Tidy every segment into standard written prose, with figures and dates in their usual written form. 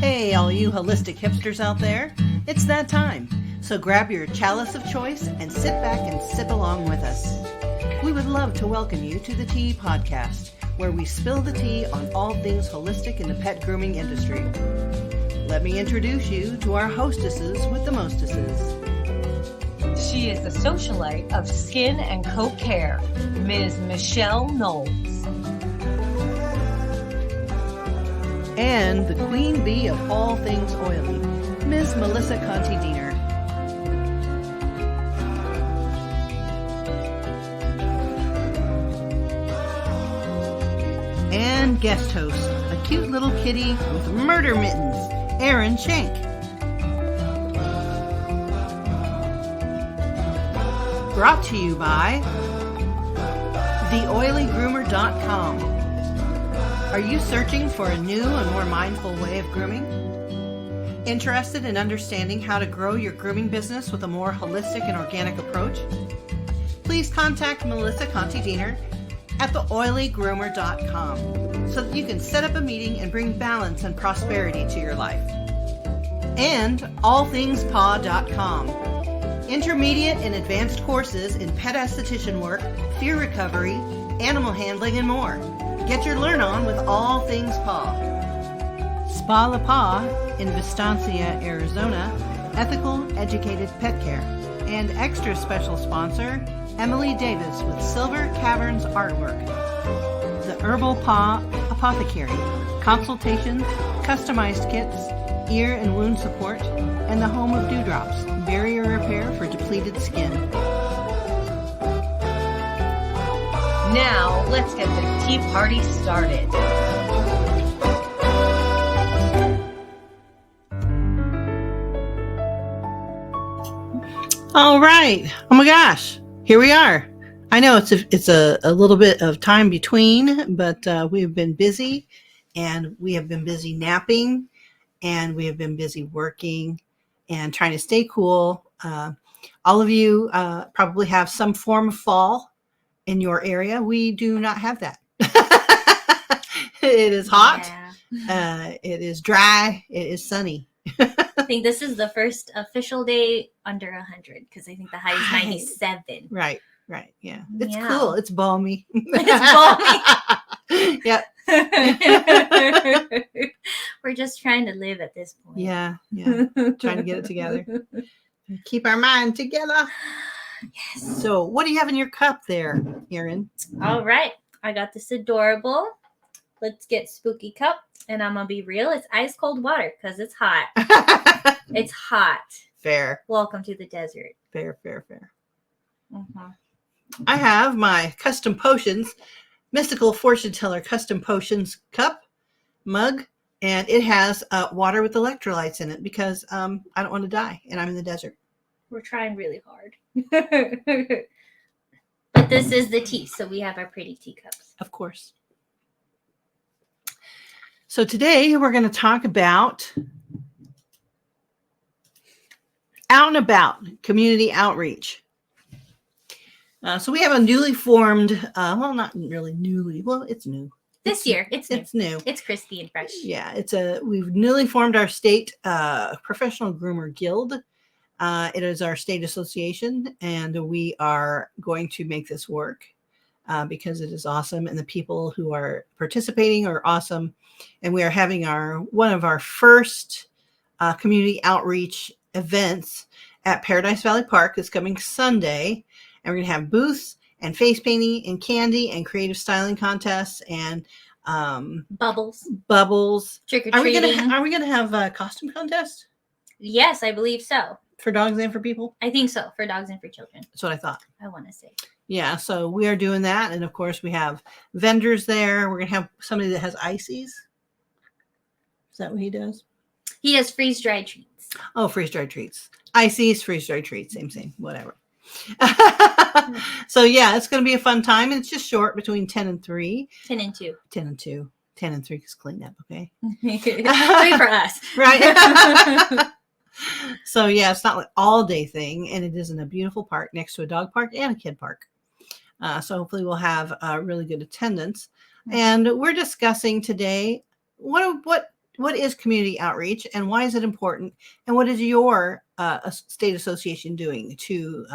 Hey, all you holistic hipsters out there, it's that time. So grab your chalice of choice and sit back and sip along with us. We would love to welcome you to the Tea Podcast, where we spill the tea on all things holistic in the pet grooming industry. Let me introduce you to our hostesses with the mostesses. She is the socialite of skin and coat care, Ms. Michelle Knowles. And the queen bee of all things oily, Ms. Melissa Conti-Diener. And guest host, a cute little kitty with murder mittens, Erin Shank. Brought to you by TheOilyGroomer.com. Are you searching for a new and more mindful way of grooming? Interested in understanding how to grow your grooming business with a more holistic and organic approach? Please contact Melissa Conti-Diener at TheOilyGroomer.com so that you can set up a meeting and bring balance and prosperity to your life. And AllThingsPaw.com. Intermediate and advanced courses in pet esthetician work, fear recovery, animal handling, and more. Get your learn on with All Things Paw. Spa La Paw in Vistancia, Arizona, ethical, educated pet care. And extra special sponsor, Emily Davis with Silver Caverns Artwork. The Herbal Paw Apothecary, consultations, customized kits, ear and wound support, and the home of Dewdrops, barrier repair for depleted skin. Now, let's get the tea party started. All right. Oh my gosh. Here we are. I know it's a little bit of time between, but we've been busy, and we have been busy napping, and we have been busy working and trying to stay cool. All of you probably have some form of fall in your area. We do not have that. It is hot. Yeah. It is dry. It is sunny. I think this is the first official day under 100 because I think the high is 97. Right. Yeah. It's Yeah. cool. It's balmy. It's balmy. Yep. We're just trying to live at this point. Yeah. Trying to get it together. Keep our mind together. Yes. So, what do you have in your cup there, Erin? All right. I got this adorable. Let's get spooky cup. And I'm going to be real. It's ice cold water because it's hot. It's hot. Fair. Welcome to the desert. Fair. Mhm. I have my Custom Potions, Mystical Fortune Teller Custom Potions cup, mug, and it has water with electrolytes in it because I don't want to die and I'm in the desert. We're trying really hard. But this is the tea. So we have our pretty teacups. Of course. So today we're going to talk about out and about community outreach. So we have a newly formed, well, not really newly, well, it's new. This year, it's new. It's new. It's crispy and fresh. Yeah, we've newly formed our state professional groomer guild. It is our state association, and we are going to make this work because it is awesome, and the people who are participating are awesome. And we are having one of our first community outreach events at Paradise Valley Park this coming Sunday, and we're going to have booths and face painting and candy and creative styling contests and Bubbles. Trick or Are we treating. gonna have a costume contest Yes, I believe so. for dogs and for people? I think so. For dogs and for children. That's what I thought. I want to say. Yeah, so we are doing that, and of course we have vendors there. We're gonna have somebody that has ices. Is that what he does? He has freeze-dried treats. Oh, freeze-dried treats. Ices, freeze-dried treats. Same, whatever. So yeah, it's going to be a fun time, and it's just short, between 10 and 3. 10 and 2. 10 and 2. 10 and 3 is clean up, okay? 3 for us. Right. So yeah, it's not like all day thing, and it is in a beautiful park next to a dog park and a kid park. So hopefully we'll have really good attendance. And we're discussing today what what is community outreach and why is it important? And what is your state association doing to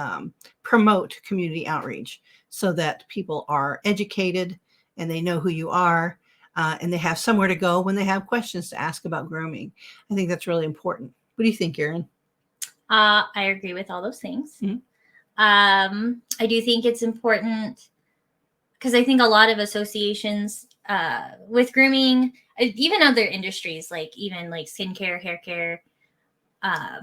promote community outreach so that people are educated and they know who you are and they have somewhere to go when they have questions to ask about grooming? I think that's really important. What do you think, Erin? I agree with all those things. Mhm. I do think it's important because I think a lot of associations with grooming, even other industries, like even like skincare, hair care, I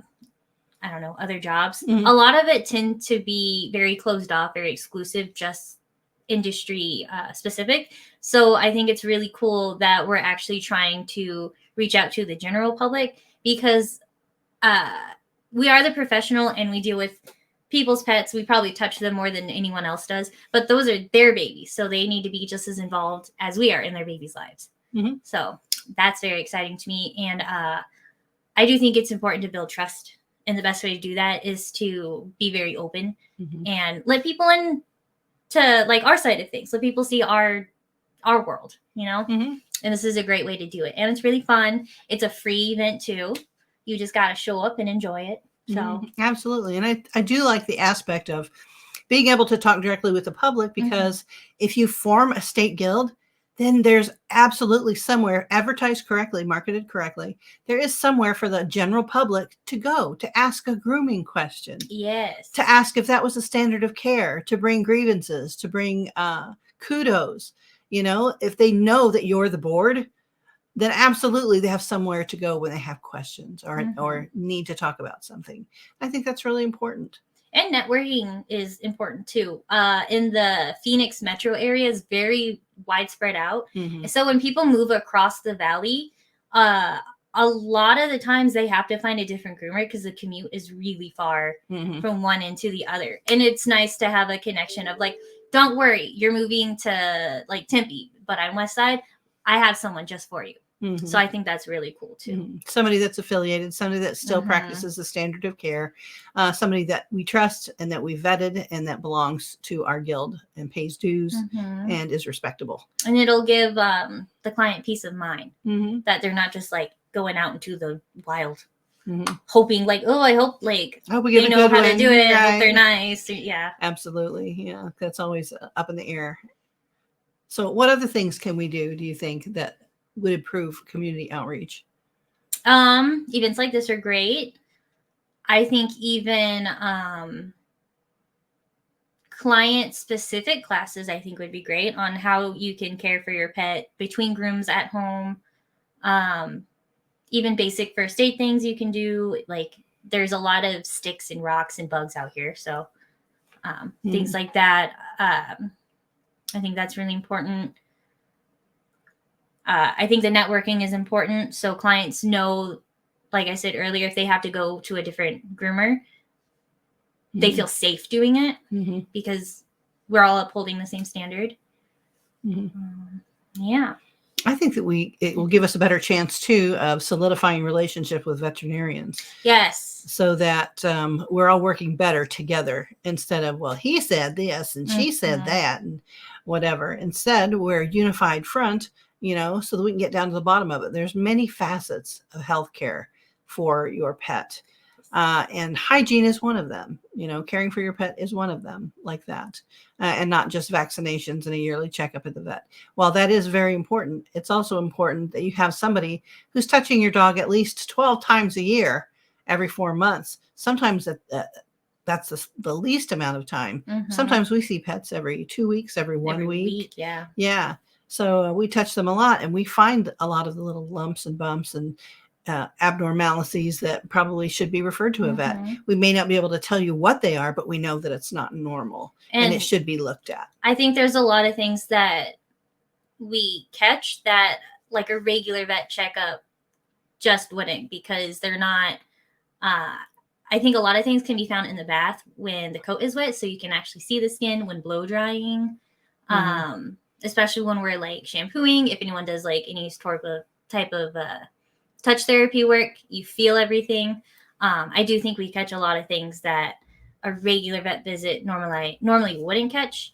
don't know, other jobs, Mhm. a lot of it tend to be very closed off, very exclusive, just industry specific. So I think it's really cool that we're actually trying to reach out to the general public because we are the professional and we deal with people's pets. We probably touch them more than anyone else does, but those are their babies. So they need to be just as involved as we are in their babies' lives. Mhm. So that's very exciting to me. And I do think it's important to build trust. And the best way to do that is to be very open Mhm. and let people in to like our side of things. Let people see our world, you know? Mhm. And this is a great way to do it. And it's really fun. It's a free event too. You just got to show up and enjoy it. So Mhm. Absolutely. And I do like the aspect of being able to talk directly with the public because if you form a state guild, then there's absolutely somewhere advertised correctly, marketed correctly. There is somewhere for the general public to go to ask a grooming question, yes. to ask if that was a standard of care, to bring grievances, to bring kudos. You know, if they know that you're the board, then absolutely they have somewhere to go when they have questions or need to talk about something. I think that's really important. And networking is important too. In the Phoenix metro area is very widespread out. Mhm. So when people move across the valley, a lot of the times they have to find a different groomer because the commute is really far Mhm. from one end to the other. And it's nice to have a connection of like, don't worry, you're moving to like Tempe, but on West Side, I have someone just for you. Mhm. So I think that's really cool too. Mhm. Somebody that's affiliated, somebody that still practices the standard of care, somebody that we trust and that we vetted and that belongs to our guild and pays dues and is respectable. And it'll give the client peace of mind Mhm. that they're not just like going out into the wild, Mhm. hoping like, oh, I hope like I hope we get they a know good how to one. do it. I hope they're Right. nice. Yeah. Absolutely. Yeah, that's always up in the air. So what other things can we do you think, that would improve community outreach? Events like this are great. I think even client specific classes I think would be great on how you can care for your pet between grooms at home. Even basic first aid things you can do. Like there's a lot of sticks and rocks and bugs out here. So things like that. I think that's really important. I think the networking is important. So clients know, like I said earlier, if they have to go to a different groomer, they feel safe doing it because we're all upholding the same standard. Yeah. I think that it will give us a better chance too of solidifying relationship with veterinarians. Yes. So that we're all working better together instead of, well, he said this and she said that and whatever. Instead, we're a unified front, you know, so that we can get down to the bottom of it. There's many facets of healthcare for your pet. And hygiene is one of them. You know, caring for your pet is one of them, like that. And not just vaccinations and a yearly checkup at the vet. While that is very important, it's also important that you have somebody who's touching your dog at least 12 times a year, every 4 months. Sometimes that's the least amount of time. Sometimes we see pets every 2 weeks, every 1 week. Yeah. Yeah. So we touch them a lot and we find a lot of the little lumps and bumps and abnormalities that probably should be referred to a vet. We may not be able to tell you what they are, but we know that it's not normal and it should be looked at. I think there's a lot of things that we catch that like a regular vet checkup just wouldn't, because they're not, I think a lot of things can be found in the bath when the coat is wet, so you can actually see the skin when blow drying, especially when we're like shampooing. If anyone does like any type of touch therapy work, you feel everything. I do think we catch a lot of things that a regular vet visit normally wouldn't catch,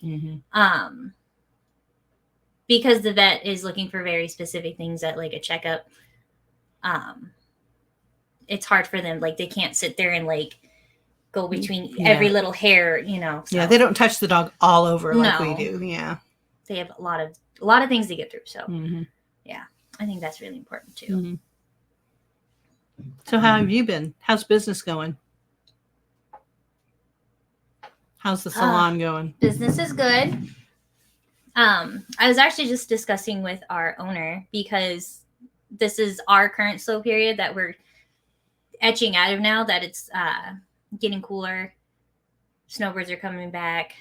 because the vet is looking for very specific things at like a checkup. it's hard for them. Like they can't sit there and like go between Yeah. every little hair, you know. So Yeah, they don't touch the dog all over like we No. do. Yeah. they have a lot of things to get through. So Mhm. I think that's really important too. Mhm. So how have you been? How's business going? How's the salon going? Business is good. I was actually just discussing with our owner because this is our current slow period that we're etching out of now that it's getting cooler. Snowbirds are coming back.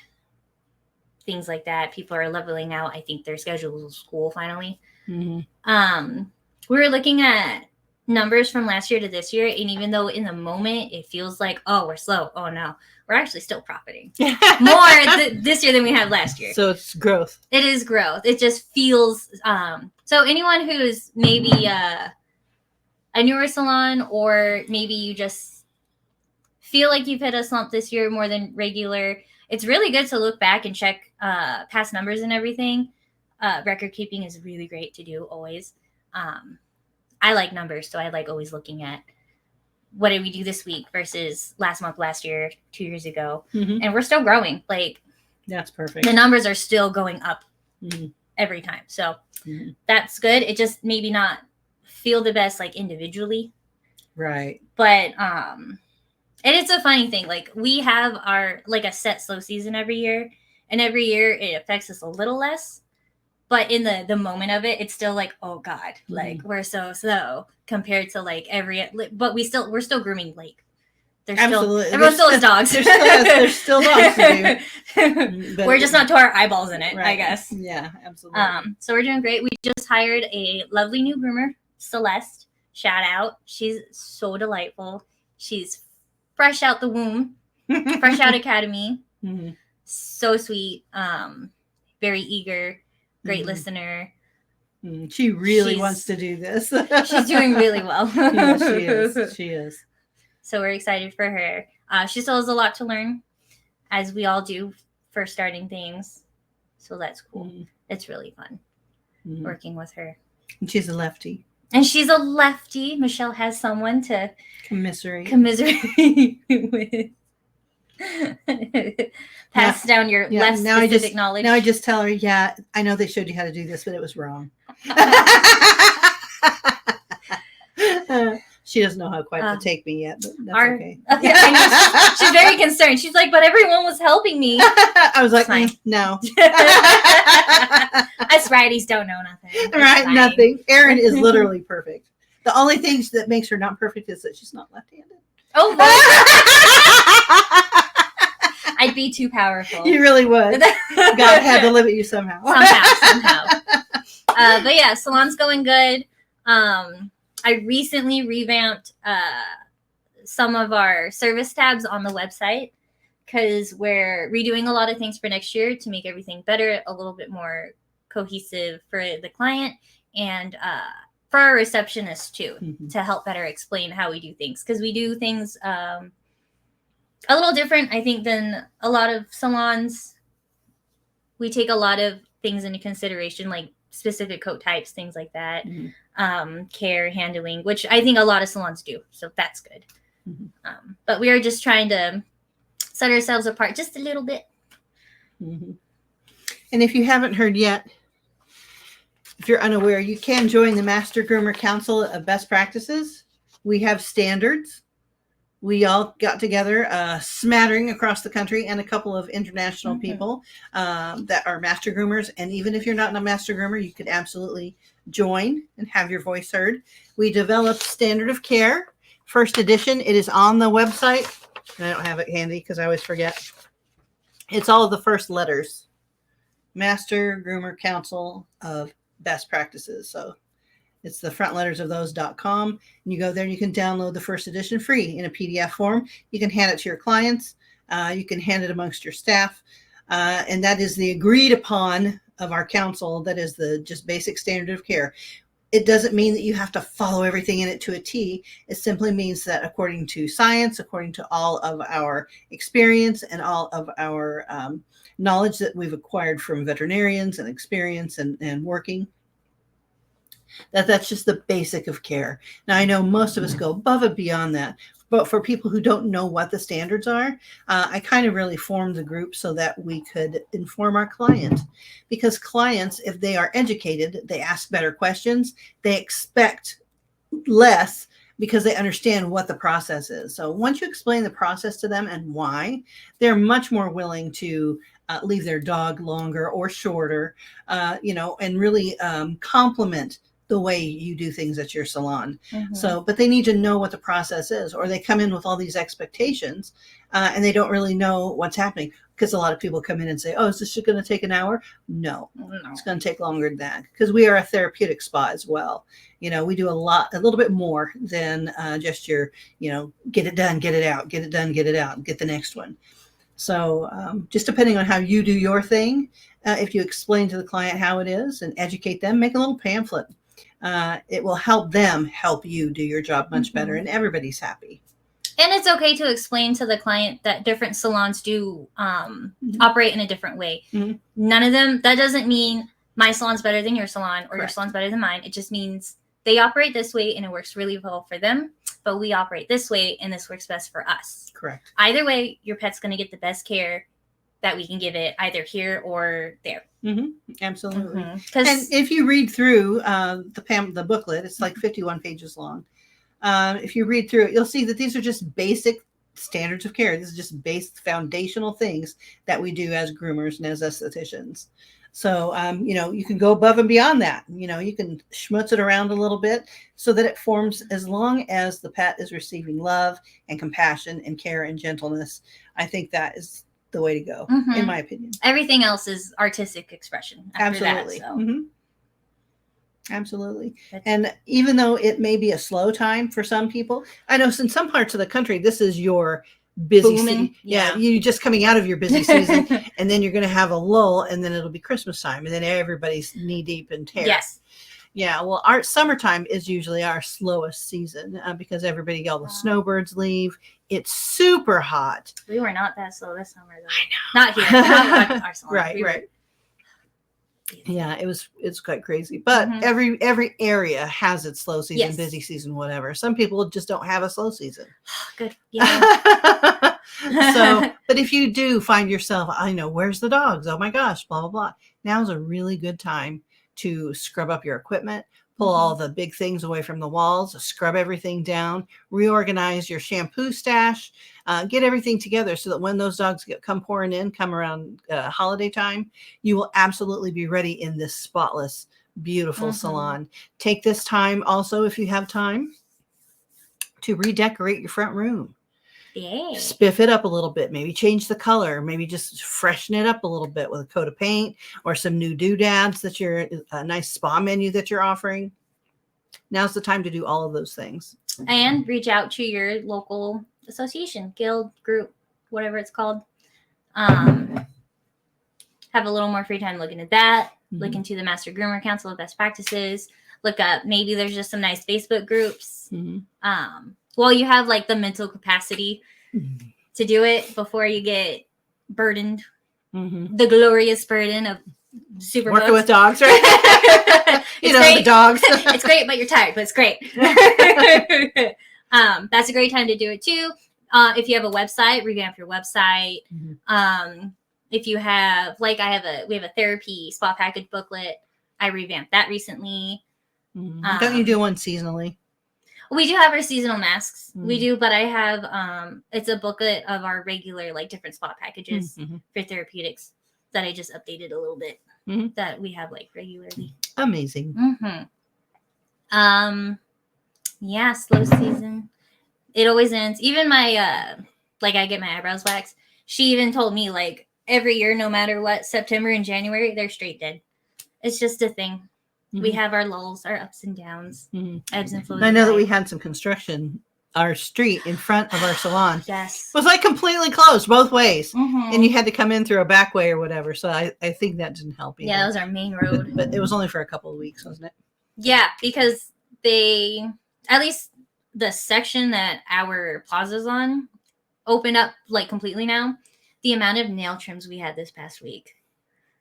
Things like that. People are leveling out. I think their schedule of school finally. Mm-hmm. We were looking at numbers from last year to this year, and even though in the moment it feels like, oh, we're slow. Oh no, we're actually still profiting more this year than we had last year. So it's growth. It is growth. It just feels so anyone who is maybe a newer salon, or maybe you just feel like you've hit a slump this year more than regular, it's really good to look back and check past numbers and everything. Record keeping is really great to do always. I like numbers, so I like always looking at what did we do this week versus last month, last year, 2 years ago. Mm-hmm. And we're still growing. Like That's perfect. the numbers are still going up Mm-hmm. every time. So Mm-hmm. that's good. It just maybe not feel the best like individually. Right. But and it's a funny thing. Like we have our like a set slow season every year, and every year it affects us a little less. But in the moment of it, it's still like, oh God, like we're so slow compared to like but we're still grooming. Like there's Absolutely. still everyone still has dogs. There's still dogs to do. But We're just not to our eyeballs in it, right. I guess. Yeah, absolutely. So we're doing great. We just hired a lovely new groomer, Celeste. Shout out. She's so delightful. She's fresh out the womb, fresh out academy. Mm-hmm. So sweet. Very eager. Great Mm-hmm. listener. She really wants to do this. She's doing really well. Yeah, she is. She is. So we're excited for her. She still has a lot to learn, as we all do, for starting things. So that's cool. Mm-hmm. It's really fun working with her. And she's a lefty. And she's a lefty. Michelle has someone to Commiserate with. Pass down your less specific knowledge. Now I just tell her, yeah, I know they showed you how to do this, but it was wrong. She doesn't know how quite to take me yet, but that's okay. I know. She's very concerned. She's like, but everyone was helping me. I was like, no. Us righties don't know nothing. It's Right, fine. nothing. Erin is literally perfect. The only thing that makes her not perfect is that she's not left-handed. Oh, I'd be too powerful. You really would. God had to limit you somehow. Somehow. But yeah, salon's going good. I recently revamped some of our service tabs on the website because we're redoing a lot of things for next year to make everything better, a little bit more cohesive for the client and for our receptionist too, to help better explain how we do things, because we do things a little different, I think, than a lot of salons. We take a lot of things into consideration, like specific coat types, things like that, care, handling, which I think a lot of salons do. So that's good. But we are just trying to set ourselves apart just a little bit. And if you haven't heard yet, if you're unaware, you can join the Master Groomer Council of Best Practices. We have standards. We all got together, a smattering across the country, and a couple of international people that are master groomers. And even if you're not a master groomer, you could absolutely join and have your voice heard. We developed Standard of Care, first edition. It is on the website. And I don't have it handy because I always forget. It's all of the first letters. Master Groomer Council of Best Practices. So it's the front letters of those.com. And you go there and you can download the first edition free in a PDF form. You can hand it to your clients. You can hand it amongst your staff. And that is the agreed upon of our council. That is the just basic standard of care. It doesn't mean that you have to follow everything in it to a T. It simply means that according to science, according to all of our experience and all of our knowledge that we've acquired from veterinarians and experience and working, That's just the basic of care. Now, I know most of us go above and beyond that, but for people who don't know what the standards are, I kind of really formed the group so that we could inform our client. Because clients, if they are educated, they ask better questions, they expect less because they understand what the process is. So once you explain the process to them and why, they're much more willing to leave their dog longer or shorter, and really complement the way you do things at your salon. Mhm. So, but they need to know what the process is, or they come in with all these expectations and they don't really know what's happening. Because a lot of people come in and say, "Oh, is this going to take an hour?" No, No. it's going to take longer than that because we are a therapeutic spa as well. We do a little bit more than just your, get it done, get it out, get it done, get it out, get the next one. So just depending on how you do your thing, if you explain to the client how it is and educate them, make a little pamphlet. It will help them help you do your job much better, and everybody's happy. And it's okay to explain to the client that different salons do operate in a different way. Mhm. None of them, that doesn't mean my salon's better than your salon or your Correct. salon's better than mine. It just means they operate this way and it works really well for them, but we operate this way and this works best for us. Correct. Either way, your pet's going to get the best care that we can give it, either here or there. Absolutely. And And if you read through the booklet, it's like 51 pages long. If you read through it, you'll see that these are just basic standards of care. This is just basic foundational things that we do as groomers and as estheticians. So, you can go above and beyond that. You can schmutz it around a little bit so that it forms, as long as the pet is receiving love and compassion and care and gentleness. I think that is the way to go, in my opinion. Everything else is artistic expression. Absolutely. That, so. Absolutely. And even though it may be a slow time for some people, I know in some parts of the country, this is your busy season. Yeah. You just coming out of your busy season, and then you're going to have a lull, and then it'll be Christmas time, and then everybody's knee deep in tear. Yes. Yeah. Well, our summertime is usually our slowest season because all the snowbirds leave. It's super hot. We were not that slow this summer, though. I know. Not here. Not our salon. Right. Yeah, it's quite crazy. But every area has its slow season, busy season, whatever. Some people just don't have a slow season. Good. Yeah. But if you do find yourself, I know, where's the dogs? Oh my gosh, blah, blah, blah. Now's a really good time to scrub up your equipment, pull all the big things away from the walls, scrub everything down, reorganize your shampoo stash, get everything together so that when those dogs come around holiday time, you will absolutely be ready in this spotless, beautiful salon. Take this time also, if you have time, to redecorate your front room. Yeah. Spiff it up a little bit, maybe change the color, maybe just freshen it up a little bit with a coat of paint or some new doodads a nice spa menu that you're offering. Now's the time to do all of those things. And reach out to your local association, guild, group, whatever it's called. Have a little more free time looking at that. Look into the Master Groomer Council of Best Practices. Look up, maybe there's just some nice Facebook groups. Well, you have like the mental capacity to do it before you get burdened. The glorious burden of super working with dogs, right? The dogs. It's great, but you're tired, but it's great. That's a great time to do it too. If you have a website, revamp your website. If you have, we have a therapy spa package booklet. I revamped that recently. Don't you do one seasonally? We do have our seasonal masks. We do, but I have it's a booklet of our regular different spa packages for therapeutics that I just updated a little bit that we have regularly. Amazing. Yeah, slow season. It always ends. Even my I get my eyebrows waxed. She even told me every year, no matter what, September and January, they're straight dead. It's just a thing. We have our lulls, our ups and downs, ebbs and flows. I know that we had some construction. Our street in front of our salon was completely closed both ways, and you had to come in through a back way or whatever. So I think that didn't help either. Yeah, that was our main road. But it was only for a couple of weeks, wasn't it? Yeah, because at least the section that our plaza's on, opened up completely now. The amount of nail trims we had this past week.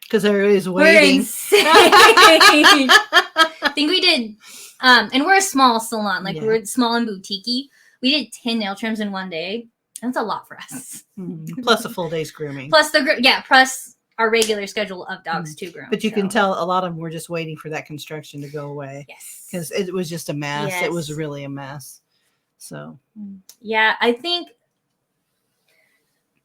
because they're always We're waiting. insane. I think we did, and we're a small salon, like Yeah. we're small and boutique-y. We did 10 nail trims in one day. That's a lot for us. Plus a full day's grooming. Plus plus our regular schedule of dogs to groom. But you can so. tell a lot of them were just waiting for that construction to go away Yes. because it was just a mess. It was Yes. really a mess. So Yeah, I think,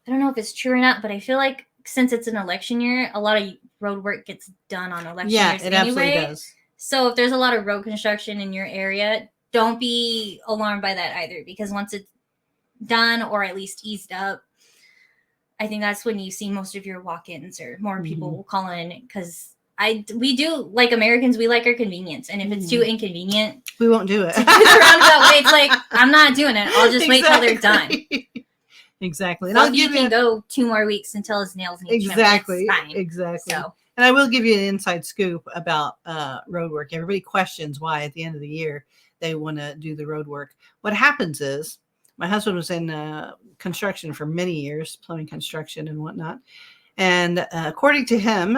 I don't know if it's true or not, but I feel like since it's an election year, a lot of road work gets done on election yeah, years it anyway. absolutely does. So if there's a lot of road construction in your area, don't be alarmed by that either, because once it's done or at least eased up, I think that's when you see most of your walk-ins or more people will call in, because we do, like Americans, we like our convenience, and if it's too inconvenient We won't do it. to do the roundabout way, it's like, I'm not doing it. I'll just wait till they're done. Exactly. And So I'll if you give can you go 2 more weeks until his nails need trimmed, exactly, it's fine. exactly. So And I will give you an inside scoop about road work. Everybody questions why at the end of the year they want to do the road work. What happens is my husband was in construction for many years, plumbing construction and whatnot. And according to him,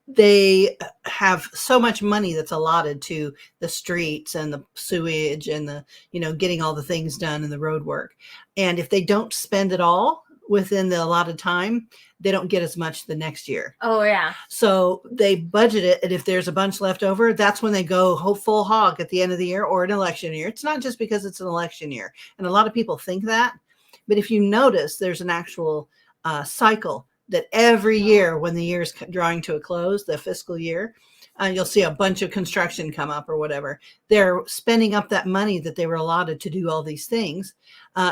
they have so much money that's allotted to the streets and the sewage and the, getting all the things done in the road work. And if they don't spend it all within the allotted time, they don't get as much the next year. oh yeah. So they budget it. And if there's a bunch left over, that's when they go full hog at the end of the year or an election year. It's not just because it's an election year. And a lot of people think that. But if you notice, there's an actual cycle that every year when the year is drawing to a close, the fiscal year, you'll see a bunch of construction come up or whatever. They're spending up that money that they were allotted to do all these things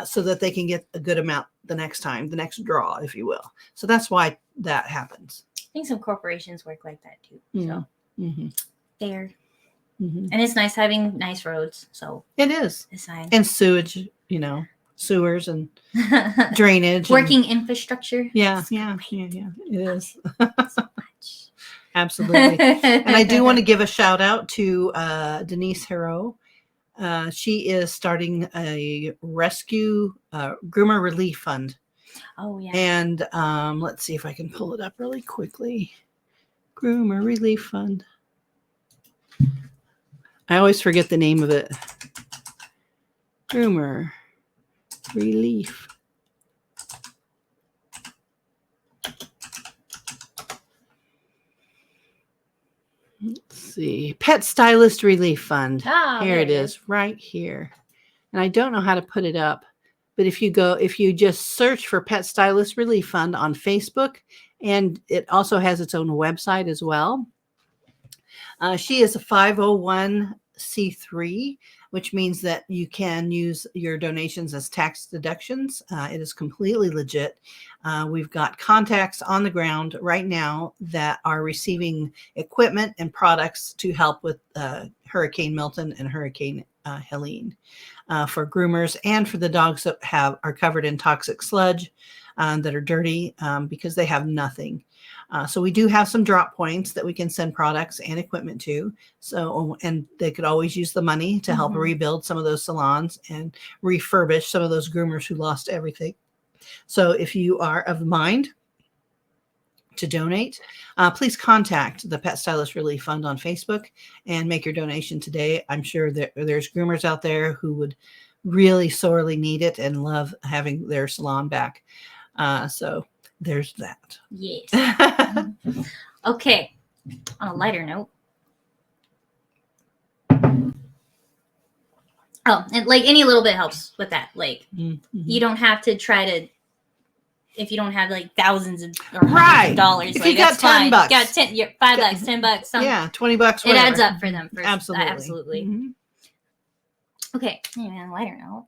so that they can get a good amount the next time, the next draw, if you will. So that's why that happens. I think some corporations work like that too. So Mm-hmm. fair. Mm-hmm. And it's nice having nice roads. So It is. it's fine. And sewage, sewers and drainage. Working infrastructure. Yeah. It's It is. so much. Absolutely. And I do want to give a shout out to Denise Hero. She is starting a rescue groomer relief fund. Oh yeah. And let's see if I can pull it up really quickly. Groomer relief fund. I always forget the name of it. Groomer relief. Let's see. Pet Stylist Relief Fund. Ah, Here there it is, right here. And I don't know how to put it up, but if you just search for Pet Stylist Relief Fund on Facebook, and it also has its own website as well. She is a 501c3, which means that you can use your donations as tax deductions. It is completely legit. We've got contacts on the ground right now that are receiving equipment and products to help with Hurricane Milton and Hurricane Helene for groomers and for the dogs that are covered in toxic sludge that are dirty because they have nothing. So we do have some drop points that we can send products and equipment to. So, and they could always use the money to help rebuild some of those salons and refurbish some of those groomers who lost everything. So if you are of mind to donate, please contact the Pet Stylist Relief Fund on Facebook and make your donation today. I'm sure that there's groomers out there who would really sorely need it and love having their salon back. So there's that. Yes. Okay. On a lighter note. Oh, and like any little bit helps with that. Like you don't have to try to, if you don't have like thousands of or hundreds of dollars. If like, you got that's fine. $10, got 10, $5, $10, something. Yeah, $20. It adds up for them. Absolutely. Absolutely. Mhm. Okay. Anyway, on a lighter note.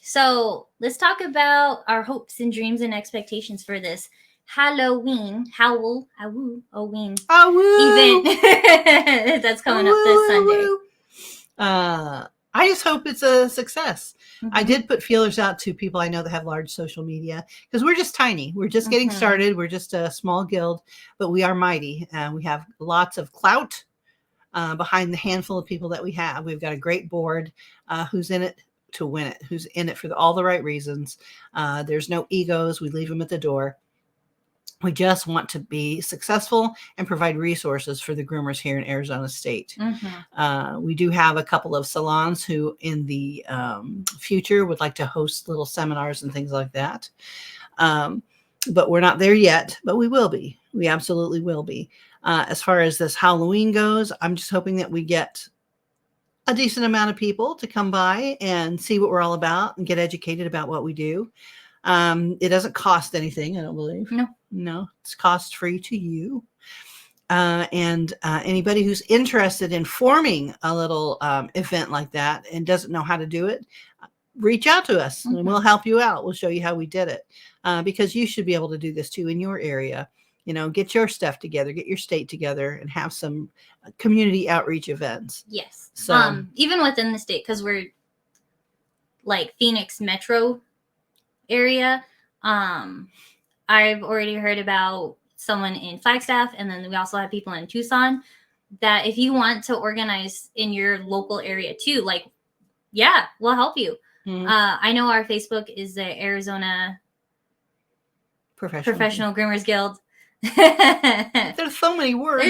So let's talk about our hopes and dreams and expectations for this Halloween event that's coming up this Sunday. I just hope it's a success. I did put feelers out to people I know that have large social media because we're just tiny. We're just getting started. We're just a small guild, but we are mighty. We have lots of clout behind the handful of people that we have. We've got a great board who's in it to win it, who's in it for all the right reasons. There's no egos. We leave them at the door. We just want to be successful and provide resources for the groomers here in Arizona State. We do have a couple of salons who in the future would like to host little seminars and things like that. But we're not there yet, but we will be. We absolutely will be. As far as this Halloween goes, I'm just hoping that we get a decent amount of people to come by and see what we're all about and get educated about what we do. It doesn't cost anything, I don't believe. No, it's cost free to you. And anybody who's interested in forming a little event like that and doesn't know how to do it, reach out to us and we'll help you out. We'll show you how we did it, because you should be able to do this too in your area. Get your stuff together, get your state together, and have some community outreach events. Yes. So even within the state, because we're like Phoenix metro area, I've already heard about someone in Flagstaff, and then we also have people in Tucson, that if you want to organize in your local area too, like, yeah, we'll help you. I know our Facebook is the Arizona Professional Groomers Guild. There's so many words.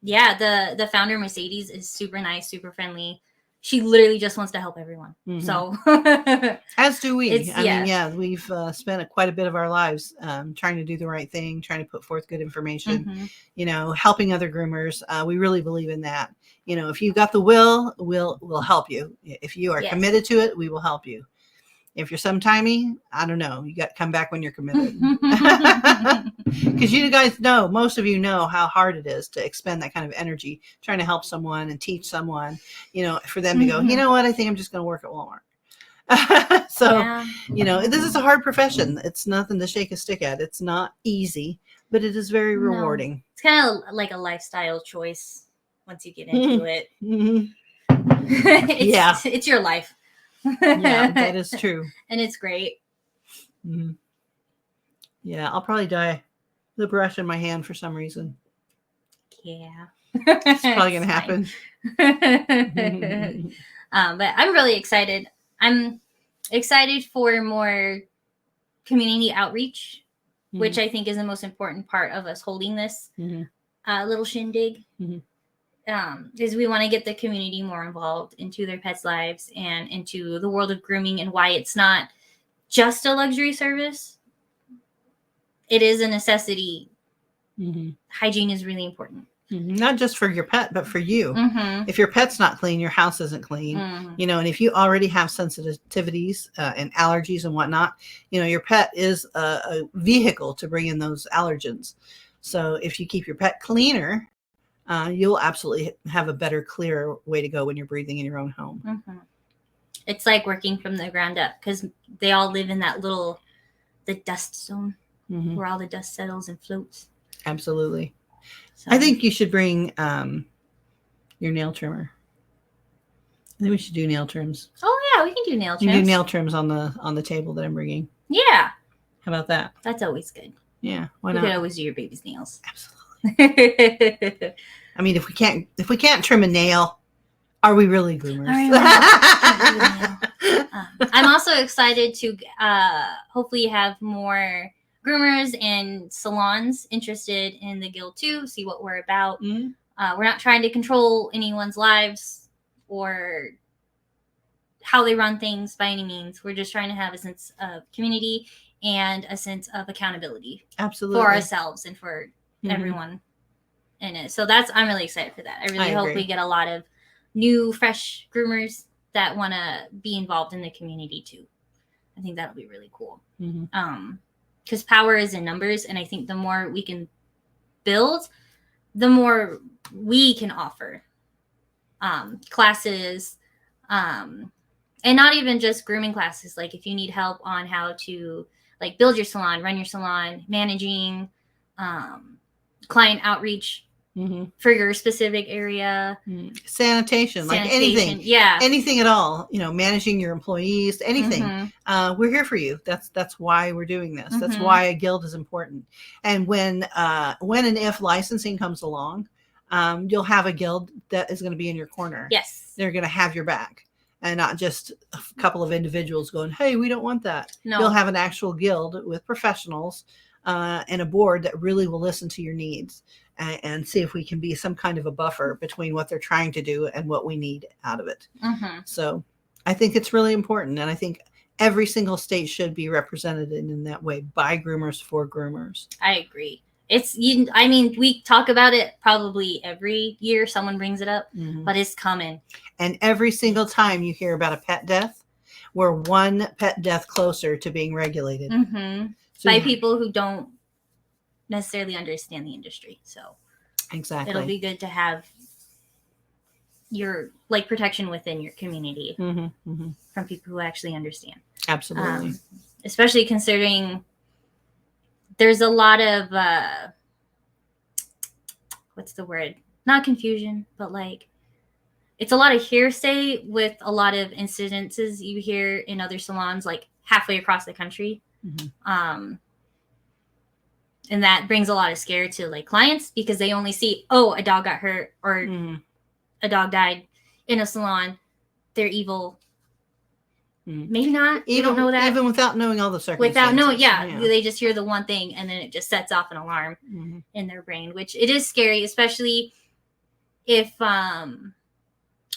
Yeah, the founder, Mercedes, is super nice, super friendly. She literally just wants to help everyone. So as do we. I mean, we've spent quite a bit of our lives trying to do the right thing, trying to put forth good information, helping other groomers. We really believe in that. If you've got the will, we'll help you. If you are committed to it, we will help you. If you're sometimey, I don't know. You got to come back when you're committed. Because you guys know, most of you know how hard it is to expend that kind of energy trying to help someone and teach someone, for them to go, you know what, I think I'm just going to work at Walmart. So, this is a hard profession. It's nothing to shake a stick at. It's not easy, but it is very rewarding. It's kind of like a lifestyle choice once you get into it. It's your life. Yeah, that is true. And it's great. Yeah, I'll probably die with a brush in my hand for some reason. Yeah. It's probably going to happen. But I'm really excited. I'm excited for more community outreach, which I think is the most important part of us holding this little shindig. Is we want to get the community more involved into their pets' lives and into the world of grooming, and why it's not just a luxury service. It is a necessity. Hygiene is really important. Not just for your pet, but for you. If your pet's not clean, your house isn't clean. And if you already have sensitivities and allergies and whatnot, your pet is a vehicle to bring in those allergens. So if you keep your pet cleaner, you'll absolutely have a better, clearer way to go when you're breathing in your own home. It's like working from the ground up, because they all live in that the dust zone where all the dust settles and floats. Absolutely. So. I think you should bring your nail trimmer. I think we should do nail trims. Oh yeah, we can do nail trims. You can do nail trims on the table that I'm bringing. Yeah. How about that? That's always good. Yeah. Why not? You could always do your baby's nails. Absolutely. I mean, if we can't trim a nail, are we really groomers? I'm also excited to hopefully have more groomers and salons interested in the guild too, see what we're about. We're not trying to control anyone's lives or how they run things by any means. We're just trying to have a sense of community and a sense of accountability. Absolutely. For ourselves and for everyone in it. So I'm really excited for that. I really hope we get a lot of new, fresh groomers that want to be involved in the community too. I think that'll be really cool. Because power is in numbers, and I think the more we can build, the more we can offer classes, and not even just grooming classes. Like if you need help on how to build your salon, run your salon, managing, client outreach for your specific area, sanitation, like anything, anything at all, managing your employees, anything. We're here for you. That's why we're doing this. That's why a guild is important. And when and if licensing comes along, you'll have a guild that is going to be in your corner. Yes, they're going to have your back. and not just a couple of individuals going, hey, we don't want that. No. You'll have an actual guild with professionals and a board that really will listen to your needs and see if we can be some kind of a buffer between what they're trying to do and what we need out of it. Mm-hmm. So I think it's really important. And I think every single state should be represented in that way by groomers for groomers. I agree. I mean, we talk about it probably every year. Someone brings it up, but it's coming. And every single time you hear about a pet death, we're one pet death closer to being regulated. Mm-hmm. So By people who don't necessarily understand the industry. So exactly. it'll be good to have your protection within your community from people who actually understand. Absolutely. Especially considering there's a lot of what's the word? Not confusion, but it's a lot of hearsay with a lot of incidences you hear in other salons, halfway across the country. And that brings a lot of scare to clients because they only see, a dog got hurt or a dog died in a salon. They're evil. Maybe not. You don't know that. Even without knowing all the circumstances. Without knowing, they just hear the one thing and then it just sets off an alarm in their brain, which it is scary, especially if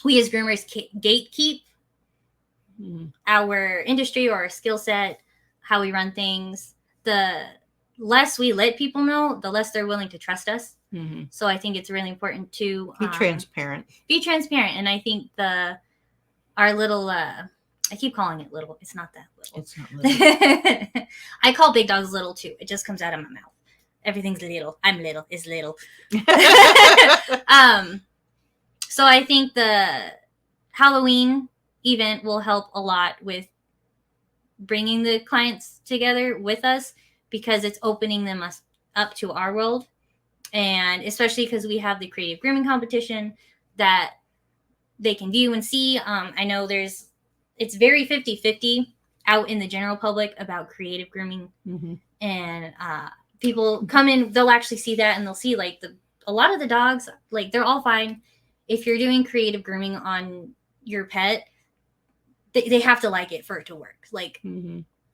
we as groomers gatekeep our industry or our skill set, how we run things. The less we let people know, the less they're willing to trust us. So I think it's really important to be transparent. Be transparent. And I think our little, I keep calling it little. It's not that little. It's not little. I call big dogs little too. It just comes out of my mouth. Everything's little. I'm little. It's little. So I think the Halloween event will help a lot with bringing the clients together with us because it's opening them up to our world. And especially because we have the creative grooming competition that they can view and see. I know it's very 50-50 out in the general public about creative grooming. And people come in, they'll actually see that and they'll see a lot of the dogs, they're all fine. If you're doing creative grooming on your pet, they have to like it for it to work.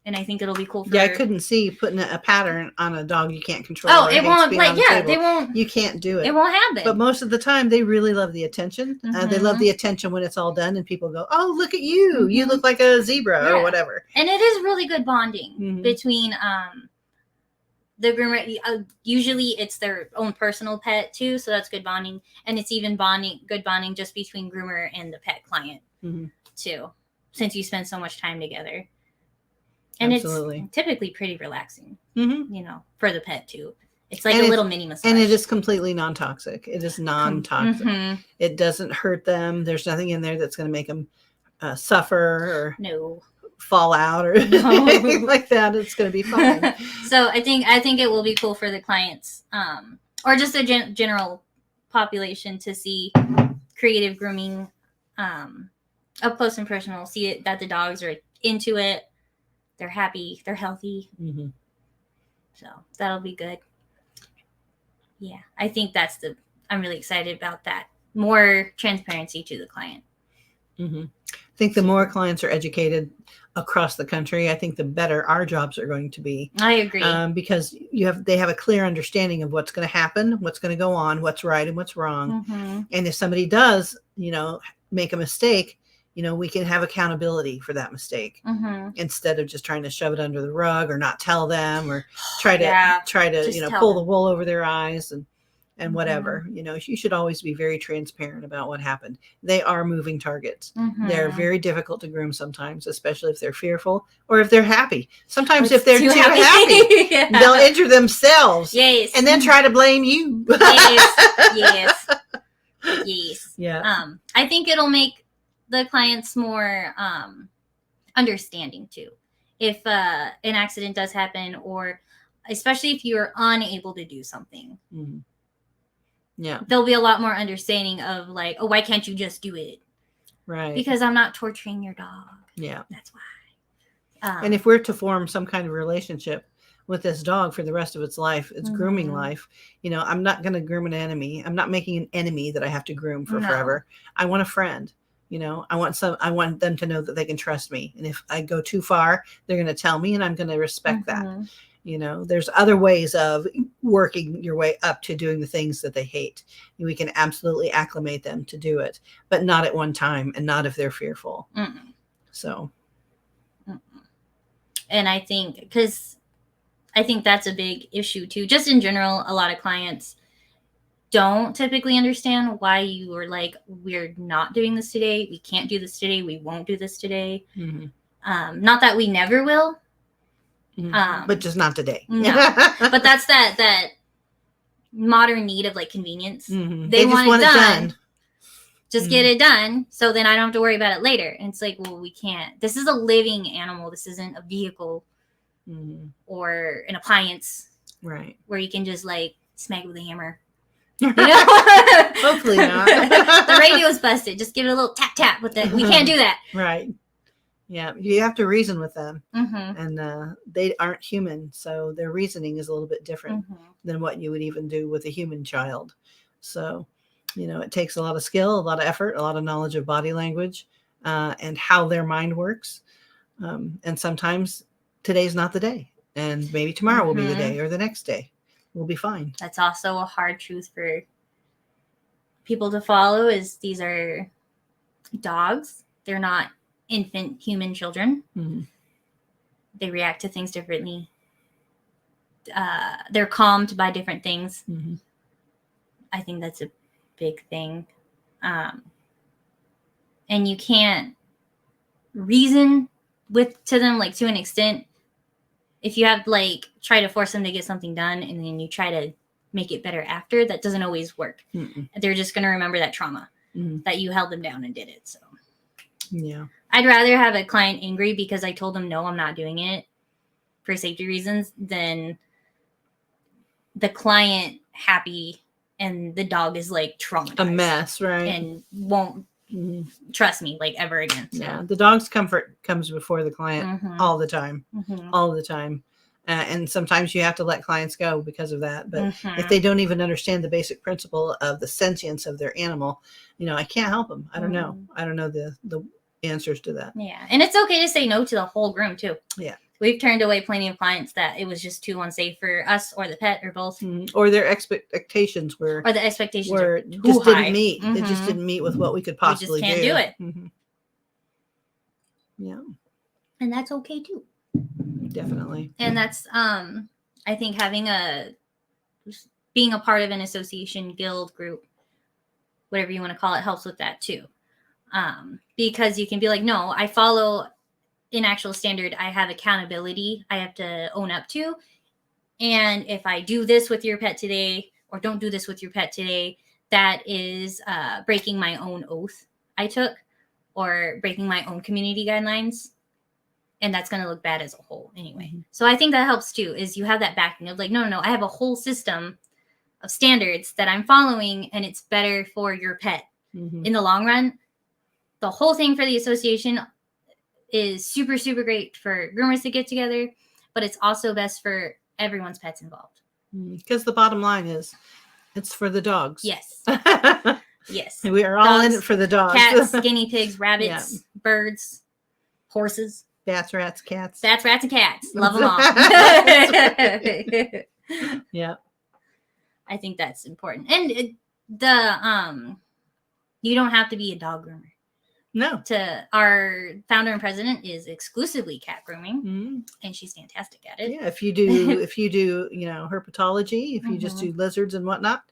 And I think it'll be cool. I couldn't see putting a pattern on a dog you can't control. Oh, it won't. They won't. You can't do it. It won't happen. But most of the time, they really love the attention. They love the attention when it's all done, and people go, "Oh, look at you! You look like a zebra or whatever." And it is really good bonding between the groomer. Usually, it's their own personal pet too, so that's good bonding. And it's even good bonding just between groomer and the pet client too, since you spend so much time together. And Absolutely. It's typically pretty relaxing, for the pet too. It's like a little mini massage. And it is completely non-toxic. It is non-toxic. It doesn't hurt them. There's nothing in there that's going to make them suffer or fall out or anything like that. It's going to be fine. So I think it will be cool for the clients or just the general population to see creative grooming up close and personal. See it that the dogs are into it. They're happy. They're healthy. So that'll be good. Yeah, I think I'm really excited about that. More transparency to the client. I think the more clients are educated across the country, I think the better our jobs are going to be. I agree. Because they have a clear understanding of what's going to happen, what's going to go on, what's right and what's wrong. And if somebody does, make a mistake, we can have accountability for that mistake instead of just trying to shove it under the rug or not tell them or try to pull the wool over their eyes and whatever. You should always be very transparent about what happened. They are moving targets. They're very difficult to groom sometimes, especially if they're fearful or if they're happy. Sometimes if they're too happy, they'll injure themselves and then try to blame you. Yes. Yeah. I think it'll make the clients more understanding too. If an accident does happen, or especially if you're unable to do something, there'll be a lot more understanding of why can't you just do it? Right. Because I'm not torturing your dog. Yeah. That's why. And if we're to form some kind of relationship with this dog for the rest of its life, its grooming life, I'm not going to groom an enemy. I'm not making an enemy that I have to groom for forever. I want a friend. I want them to know that they can trust me. And if I go too far, they're going to tell me, and I'm going to respect that. There's other ways of working your way up to doing the things that they hate. We can absolutely acclimate them to do it, but not at one time, and not if they're fearful. So. And I think that's a big issue too. Just in general, a lot of clients don't typically understand why you are like, we're not doing this today. We can't do this today. We won't do this today. Not that we never will. But just not today. No. But that's that modern need of like convenience. They want it done. Just get it done, so then I don't have to worry about it later. And it's like, well, we can't. This is a living animal. This isn't a vehicle or an appliance, right? Where you can just like smack it with a hammer. Hopefully not. The radio's busted. Just give it a little tap tap with it. We can't do that. Right. Yeah, you have to reason with them, and they aren't human, so their reasoning is a little bit different than what you would even do with a human child. So, it takes a lot of skill, a lot of effort, a lot of knowledge of body language, and how their mind works. And sometimes today's not the day, and maybe tomorrow will be the day, or the next day we'll be fine. That's also a hard truth for people to follow, is these are dogs. They're not infant human children. They react to things differently. They're calmed by different things. I think that's a big thing. And you can't reason to them, like, to an extent. If you have like try to force them to get something done and then you try to make it better after, that doesn't always work. They're just going to remember that trauma that you held them down and did it. So yeah, I'd rather have a client angry because I told them, no, I'm not doing it for safety reasons, than the client happy and the dog is like traumatized. A mess, right? And won't trust me like ever again. So. Yeah, the dog's comfort comes before the client all the time. All the time. And sometimes you have to let clients go because of that. But if they don't even understand the basic principle of the sentience of their animal, I can't help them. I don't know. I don't know the answers to that. Yeah. And it's okay to say no to the whole groom too. Yeah. We've turned away plenty of clients that it was just too unsafe for us or the pet or both. Or their expectations were just didn't meet. It just didn't meet with what we could possibly do. We just can't do it. Yeah. And that's okay too. Definitely. And that's I think being a part of an association, guild, group, whatever you want to call it, helps with that too. Because you can be like, no, I follow an actual standard. I have accountability I have to own up to. And if I do this with your pet today or don't do this with your pet today, that is breaking my own oath I took or breaking my own community guidelines. And that's going to look bad as a whole anyway. So I think that helps too, is you have that backing of like, no, I have a whole system of standards that I'm following and it's better for your pet in the long run. The whole thing for the association is super, super great for groomers to get together, but it's also best for everyone's pets involved. Because the bottom line is it's for the dogs. Yes. Yes. We are all in it for the dogs. Cats, guinea pigs, rabbits, birds, horses. Bats, rats, cats. Bats, rats, and cats. Love them all. Yeah. I think that's important. And you don't have to be a dog groomer. No. Our founder and president is exclusively cat grooming, and she's fantastic at it. Yeah, if you do, herpetology, if you just do lizards and whatnot,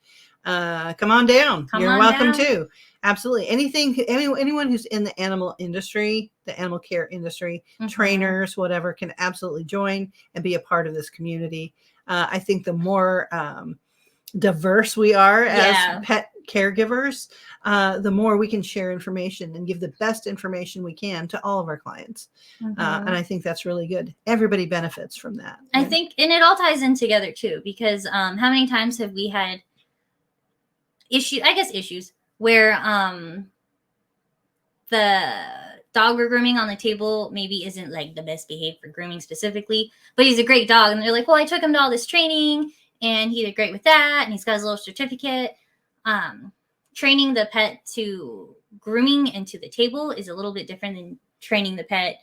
come on down. You're welcome too. Absolutely. Anyone who's in the animal industry, the animal care industry, trainers, whatever, can absolutely join and be a part of this community. I think the more diverse we are as pet caregivers, the more we can share information and give the best information we can to all of our clients. And I think that's really good. Everybody benefits from that. I think, and it all ties in together too, because how many times have we had issues where the dog we're grooming on the table maybe isn't like the best behaved for grooming specifically, but he's a great dog. And they're like, well, I took him to all this training and he did great with that. And he's got his little certificate. Training the pet to grooming and to the table is a little bit different than training the pet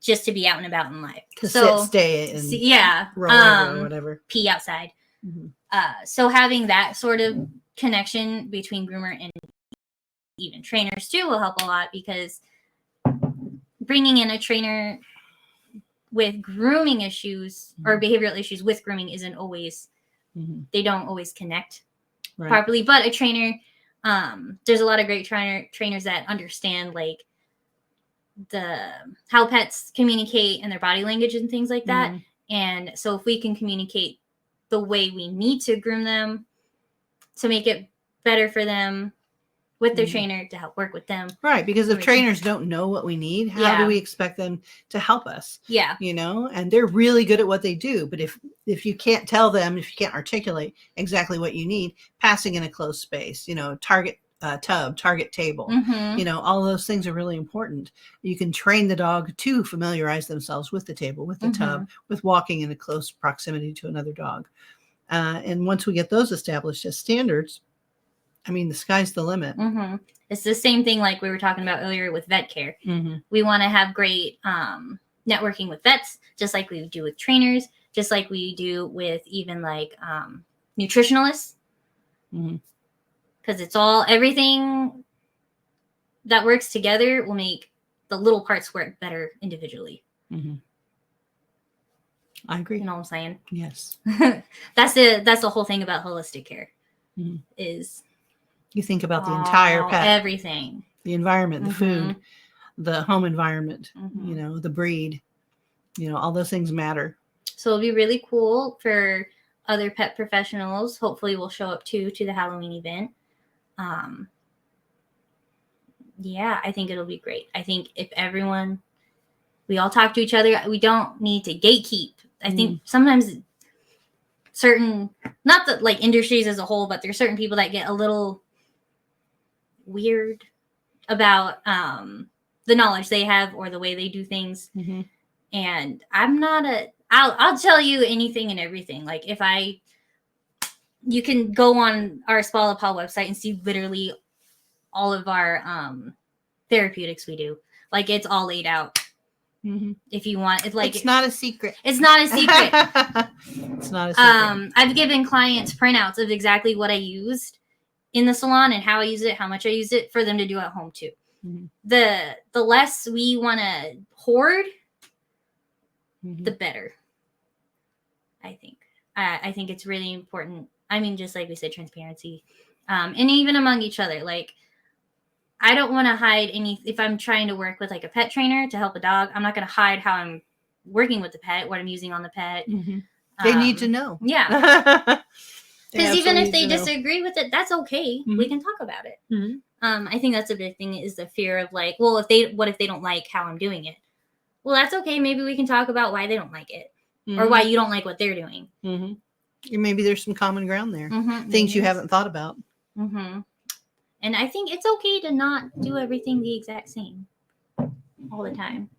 just to be out and about in life. To sit, stay, and roll over or whatever. Pee outside. Mm-hmm. So having that sort of connection between groomer and even trainers too will help a lot, because bringing in a trainer with grooming issues or behavioral issues with grooming isn't always, they don't always connect properly. But a trainer, there's a lot of great trainers that understand like how pets communicate and their body language and things like that. And so if we can communicate the way we need to groom them to make it better for them with their trainer to help work with them. Right. Because if trainers don't know what we need, how do we expect them to help us? Yeah. You know, and they're really good at what they do. But if you can't tell them, if you can't articulate exactly what you need, passing in a closed space, you know, target tub, target table, you know, all of those things are really important. You can train the dog to familiarize themselves with the table, with the tub, with walking in a close proximity to another dog. And once we get those established as standards, I mean, the sky's the limit. It's the same thing like we were talking about earlier with vet care. We want to have great networking with vets, just like we do with trainers, just like we do with even like nutritionalists. Because it's all, everything that works together will make the little parts work better individually. I agree. You know what I'm saying? Yes. That's the whole thing about holistic care is you think about the entire pet, everything, the environment, the food, the home environment, you know, the breed, you know, all those things matter. So it'll be really cool for other pet professionals. Hopefully we'll show up too to the Halloween event. Yeah, I think it'll be great. I think if we all talk to each other, we don't need to gatekeep. I think sometimes certain, not that like industries as a whole, but there's certain people that get a little weird about the knowledge they have or the way they do things. And I'm not I'll tell you anything and everything. Like you can go on our Swallow Paw website and see literally all of our therapeutics we do. Like it's all laid out. If you want, it's not a secret. It's not a secret. It's not a secret. I've given clients printouts of exactly what I used in the salon and how I use it, how much I use it, for them to do at home too. The less we want to hoard, the better. I think. I think it's really important. I mean, just like we said, transparency, and even among each other. Like, I don't want to hide if I'm trying to work with like a pet trainer to help a dog, I'm not going to hide how I'm working with the pet, what I'm using on the pet. They need to know. Yeah. Because even if they disagree with it, that's okay. We can talk about it. I think that's a big thing, is the fear of like, well, what if they don't like how I'm doing it? Well, that's okay. Maybe we can talk about why they don't like it or why you don't like what they're doing. Maybe there's some common ground there. Things you haven't thought about. And I think it's okay to not do everything the exact same all the time.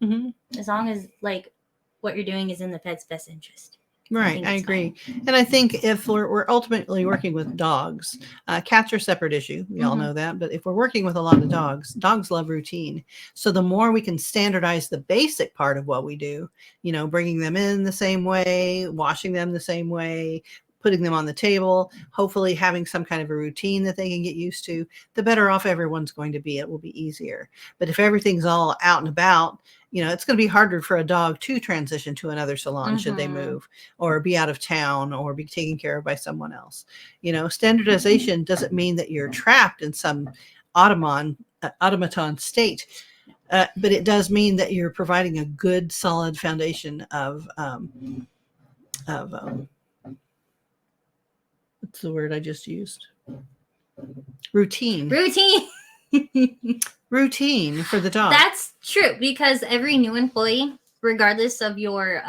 As long as like what you're doing is in the pet's best interest. Right. I agree. Fine. And I think if we're ultimately working with dogs, cats are a separate issue. We all know that. But if we're working with a lot of dogs love routine. So the more we can standardize the basic part of what we do, you know, bringing them in the same way, washing them the same way, putting them on the table, hopefully having some kind of a routine that they can get used to, the better off everyone's going to be. It will be easier. But if everything's all out and about, you know, it's going to be harder for a dog to transition to another salon should they move or be out of town or be taken care of by someone else. You know, standardization doesn't mean that you're trapped in some automaton state, but it does mean that you're providing a good, solid foundation of what's the word I just used? Routine for the dog. That's true, because every new employee, regardless of your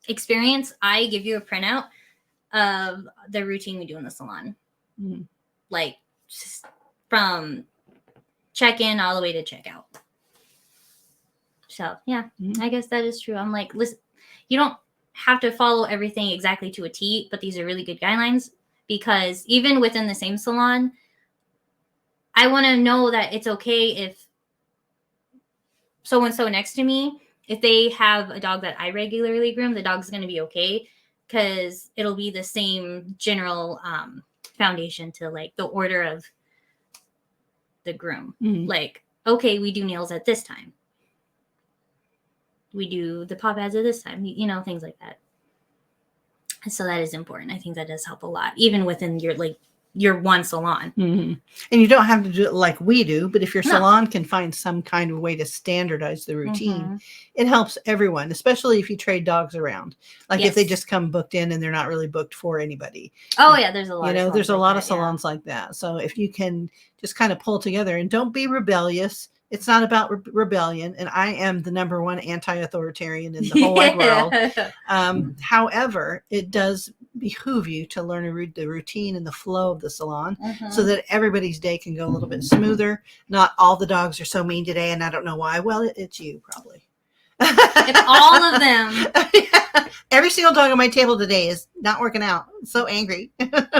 experience, I give you a printout of the routine we do in the salon. Like just from check-in all the way to check-out. So yeah, I guess that is true. I'm like, listen, you don't have to follow everything exactly to a T, but these are really good guidelines, because even within the same salon, I want to know that it's okay if so-and-so next to me, if they have a dog that I regularly groom, the dog's going to be okay because it'll be the same general foundation to like the order of the groom. Mhm. Like, okay, we do nails at this time. We do the paw pads at this time, you know, things like that. And so that is important. I think that does help a lot, even within your one salon. Mm-hmm. And you don't have to do it like we do, but if your No. salon can find some kind of way to standardize the routine, Mhm. it helps everyone, especially if you trade dogs around. Like if they Yes. just come booked in and they're not really booked for anybody. Oh yeah, there's a lot. You know, of there's a salons lot like of that, yeah. salons like that. So if you can just kind of pull together and don't be rebellious. It's not about rebellion. And I am the number one anti-authoritarian in the whole wide world. However, it does behoove you to learn the routine and the flow of the salon Mhm. so that everybody's day can go a little bit smoother. Not all the dogs are so mean today and I don't know why. Well, it's you probably. It's all of them. Every single dog on my table today is not working out. I'm so angry.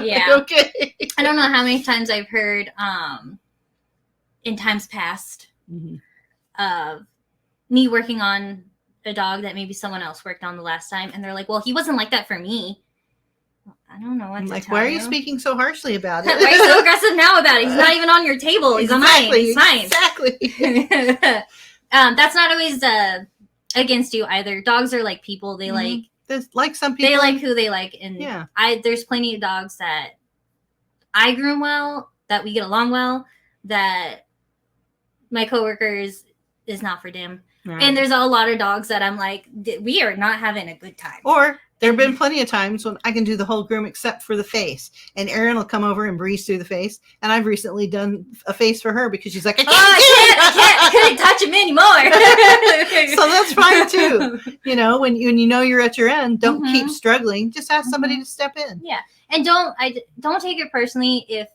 Yeah. Okay. I don't know how many times I've heard in times past Mhm. of me working on a dog that maybe someone else worked on the last time, and they're like, well, he wasn't like that for me. I don't know what I'm to like, tell why are you speaking so harshly about it? Why are you so aggressive now about it? He's not even on your table. He's on mine. He's mine. Exactly. That's not always against you either. Dogs are like people. They Mhm. There's like some people. they like who they like, and Yeah. there's plenty of dogs that I groom well, that we get along well, that my coworkers is not for them. Right. And there's a lot of dogs that I'm like, we are not having a good time. Or there have been plenty of times when I can do the whole groom except for the face. And Erin will come over and breeze through the face. And I've recently done a face for her because she's like, I couldn't touch him anymore. So that's fine too. You know, when you know you're at your end, don't Mhm. keep struggling. Just ask somebody to step in. Yeah. And don't take it personally if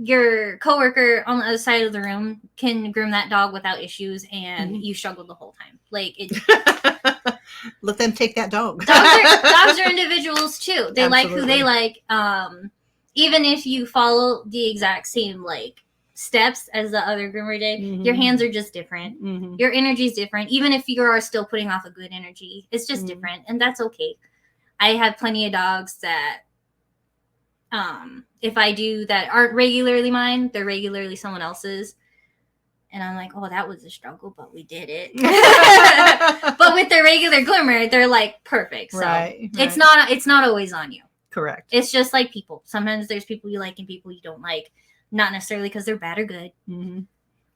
your coworker on the other side of the room can groom that dog without issues and Mhm. you struggled the whole time. Like it Let them take that dog. dogs are individuals too. They like who they Absolutely. like. Even if you follow the exact same like steps as the other groomer did, your Mhm. hands are just different. Mhm. Your energy is different. Even if you are still putting off a good energy, it's just Mhm. different, and that's okay. I have plenty of dogs that if I do that aren't regularly mine, they're regularly someone else's. And I'm like, oh, that was a struggle, but we did it. But with the regular groomer, they're like perfect. So Right. it's not always on you. Correct. It's just like people. Sometimes there's people you like and people you don't like. Not necessarily because they're bad or good. Mm-hmm.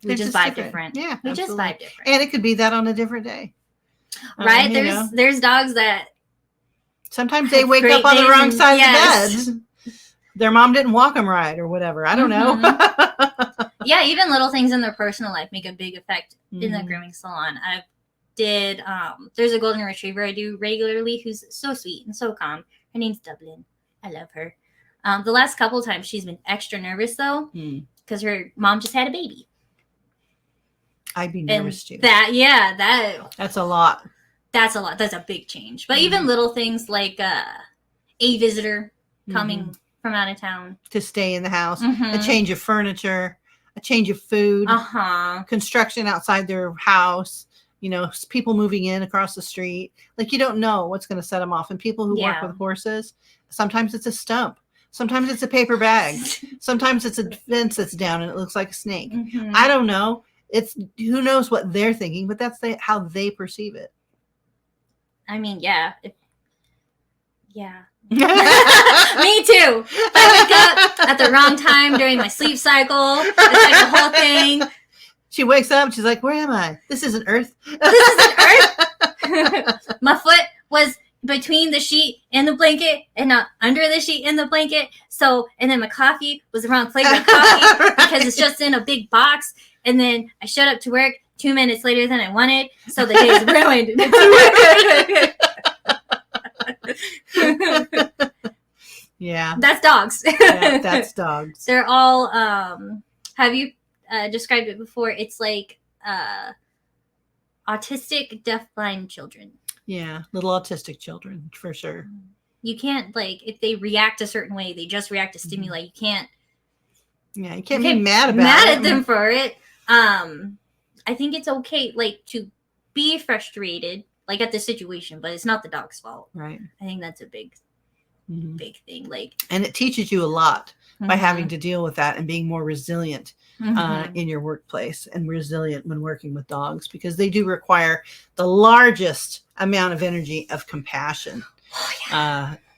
We just vibe different. Yeah. We just absolutely. vibe different. And it could be that on a different day. Right? You know, There's dogs that sometimes they have wake great up on the days wrong and- side yes. of the bed. Their mom didn't walk them right or whatever. I don't know. yeah, even little things in their personal life make a big effect in the Mhm. grooming salon. I did there's a golden retriever I do regularly who's so sweet and so calm. Her name's Dublin. I love her. The last couple of times she's been extra nervous though because her mom just had a baby. I'd be And nervous too. that's a lot. That's a lot. That's a big change. But even little things like a visitor coming from out of town To stay in the house, a Mhm. change of furniture, a change of food, construction outside their house, you know, people moving in across the street. Like you don't know what's going to set them off. And people who work Yeah. with horses, sometimes it's a stump. Sometimes it's a paper bag. Sometimes it's a fence that's down and it looks like a snake. Mhm. I don't know. It's who knows what they're thinking, but that's how they perceive it. I mean, yeah. Yeah. Me too. If I wake up at the wrong time during my sleep cycle, it's like the whole thing. She wakes up, she's like, where am I? This isn't Earth. This isn't Earth. My foot was between the sheet and the blanket and not under the sheet and the blanket. So, and then my coffee was the wrong flavor of coffee because it's just in a big box. And then I showed up to work 2 minutes later than I wanted. So the day is ruined. Yeah. That's dogs. Yeah, that's dogs. They're all have you described it before? It's like autistic deafblind children. Yeah, little autistic children for sure. You can't like if they react a certain way, they just react to stimuli. You can't Yeah, you can't Okay, be mad about mad it. at them for it. I think it's okay, like, to be frustrated, like, at the situation, but it's not the dog's fault. Right. I think that's a big Mhm. thing. Like, And it teaches you a lot by Mhm. having to deal with that and being more resilient Mhm. in your workplace and resilient when working with dogs, because they do require the largest amount of energy of compassion,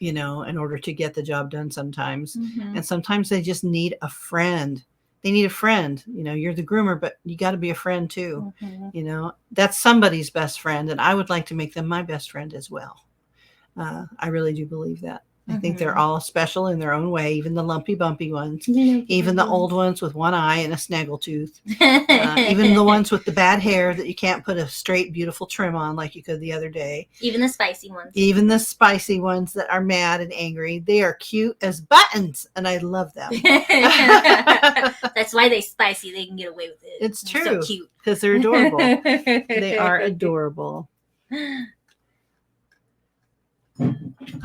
you know, in order to get the job done sometimes. Mhm. And sometimes they just need a friend. They need a friend. You know, you're the groomer, but you got to be a friend too. Mhm. You know, that's somebody's best friend. And I would like to make them my best friend as well. I really do believe that. I think they're Mhm. all special in their own way, even the lumpy bumpy ones, even the old ones with one eye and a snaggletooth, even the ones with the bad hair that you can't put a straight, beautiful trim on like you could the other day. Even the spicy ones. Even the spicy ones that are mad and angry. They are cute as buttons, and I love them. That's why they spicy. They can get away with it. It's They're true. So cute. Because they're adorable. They are adorable.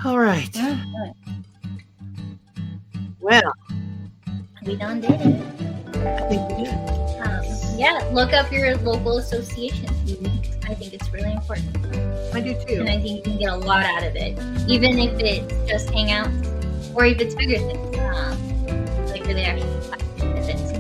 All right. Well, We done did it. I think we did. Yeah, look up your local association. I think it's really important. I do too. And I think you can get a lot out of it. Even if it's just hangouts or if it's bigger things. Like where they actually find events.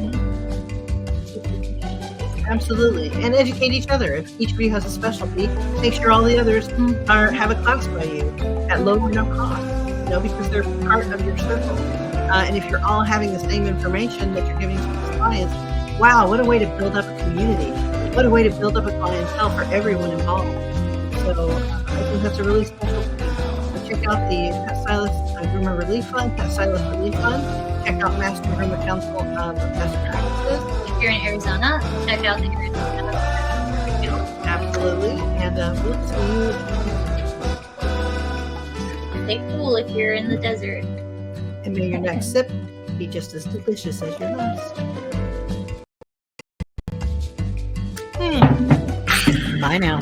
Absolutely. And educate each other. If each of you has a specialty, make sure all the others have a class by you at low or no cost, you know, because they're part of your circle. And if you're all having the same information that you're giving to these clients, wow, what a way to build up a community. What a way to build up a clientele for everyone involved. So I think that's a really special thing. So check out the Pet Stylist Groomer Relief Fund, Pet Stylist Relief Fund. Check out Master Groomer Council best practices. If you're in Arizona, check out the Arizona. Absolutely. And we'll see you. Stay cool if you're in the desert. And may your next sip be just as delicious as your last. Bye now.